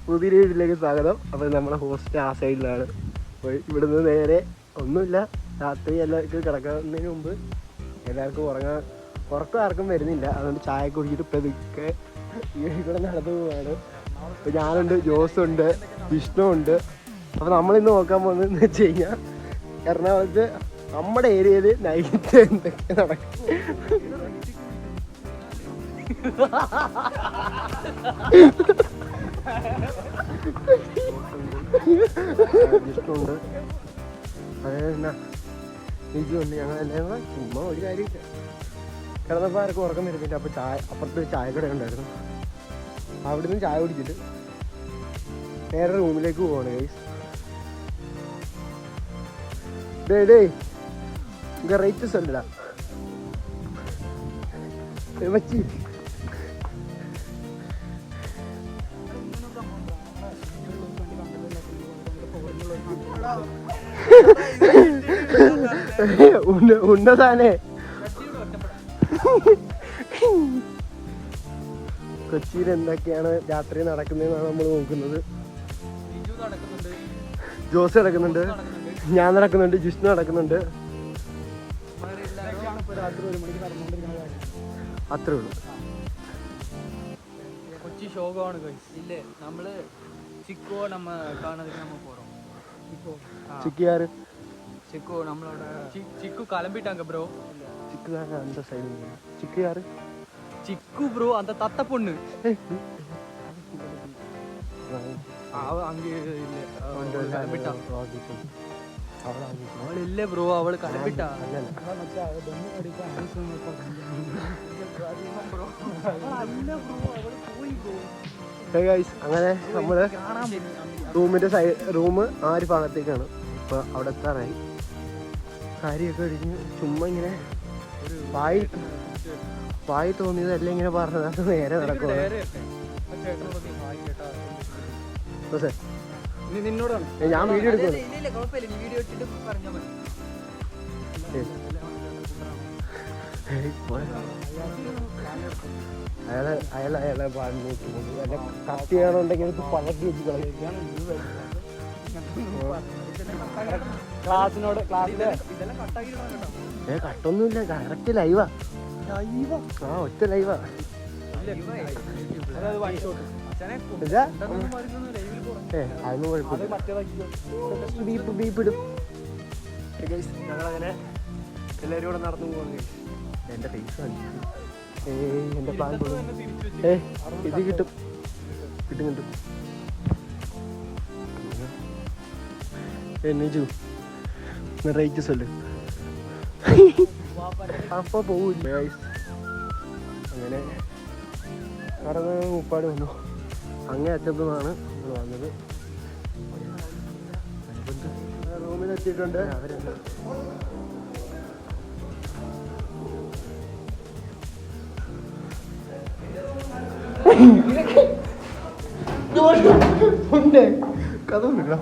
പുതിയ വീട്ടിലേക്ക് സ്വാഗതം. അപ്പോൾ നമ്മുടെ ഹോസ്റ്റൽ ആ സൈഡിലാണ്. അപ്പോൾ ഇവിടുന്ന് നേരെ ഒന്നുമില്ല, രാത്രി എല്ലാവർക്കും കിടക്കുന്നതിന് മുമ്പ് എല്ലാവർക്കും ഉറക്കം ആർക്കും വരുന്നില്ല. അതുകൊണ്ട് ചായ കുടിച്ചിട്ട് പതുക്കെ ഇവിടെ നടന്നു പോവാണ്. അപ്പോൾ ഞാനുണ്ട്, ജോസുണ്ട്, വിഷ്ണു ഉണ്ട്. അപ്പോൾ നമ്മളിന്ന് നോക്കാൻ പോകുന്നതെന്ന് വെച്ച് കഴിഞ്ഞാൽ എറണാകുളത്ത് നമ്മുടെ ഏരിയയിൽ നൈറ്റ് എന്തൊക്കെ നടക്കും. വിഷ്ണുണ്ട്, അതന്നെ നിജുണ്ട്. ഞങ്ങളെല്ലാം ചുമ്മാ ഒരു കാര്യമില്ല. കിടന്നപ്പോൾ ആർക്കും ഉറക്കം വരുന്നില്ല. അപ്പോൾ അപ്പുറത്ത് ചായ കട ഉണ്ടായിരുന്നു. അവിടെ നിന്ന് ചായ കുടിച്ചിട്ട് നേരെ റൂമിലേക്ക് പോവാണ് ഗൈസ്. ഡേ റേറ്റ് സല്ലടാ മച്ചി. ഉന്നതാനേ കൊച്ചിയിൽ എന്തൊക്കെയാണ് രാത്രി നടക്കുന്നതെന്നാണ് നമ്മൾ നോക്കുന്നത്. ജോസ് നടക്കുന്നുണ്ട്, ഞാൻ നടക്കുന്നുണ്ട്, ജിഷ്ണു നടക്കുന്നുണ്ട്. അത്രേ ഉള്ളൂ. കൊച്ചി ഷോകാണ് ഇല്ലേ. നമ്മള് ചിക്കോ നമ്മ കാണാതിന് നമ്മ പോறோம். ചിക്കു யாரு? ചിക്കു നമ്മളോட ചിക്കു கிளம்பிட்டாங்க ப்ரோ. ചിക്കു அந்த சைடு. ചിക്കു யாரு? ചിക്കു ப்ரோ, அந்த தத்த பொண்ணு. அவ அங்க இல்ல, கிளம்பிட்டா. அவள் இல்ல ப்ரோ, அவள் கிளம்பிட்டா. അങ്ങനെ നമ്മള് റൂം ആ ഒരു ഭാഗത്തേക്കാണ്. ഇപ്പൊ അവിടെ എത്താറായി. കാര്യമൊക്കെ കഴിഞ്ഞ് ചുമ്മാ ഇങ്ങനെ വായി തോന്നിയതല്ല ഇങ്ങനെ പറഞ്ഞത് നേരെ നടക്കുക. ഞാൻ വീഡിയോ എടുക്കുന്നു. അയാളെ പാടിന് അല്ല കത്തിയാണുണ്ടെങ്കിൽ പഴക്കി വെച്ച് കളയും. കട്ടൊന്നുമില്ല, കറക്റ്റ് ലൈവാ. ആ ഒറ്റ ലൈവാ. അതൊന്നും കുഴപ്പമില്ല. ബീപ്പിടും. ഞങ്ങളങ്ങനെ എല്ലാവരും കൂടെ നടന്നു പോകുന്നു. എൻ്റെ ഫേസ് കാണിച്ചു. എൻ്റെ പ്ലാൻ ഇത് കിട്ടും. നിജു റേറ്റ് സൊല്ലു. അപ്പോൾ പോവില്ല. അങ്ങനെ നടന്ന് മുപ്പാട് വന്നു. അങ്ങേ അറ്റത്തു നിന്നാണ് നമ്മൾ വന്നത്. റൂമിലെത്തിയിട്ടുണ്ട്. അവരെന്താ കഥ കൊടുക്കണം.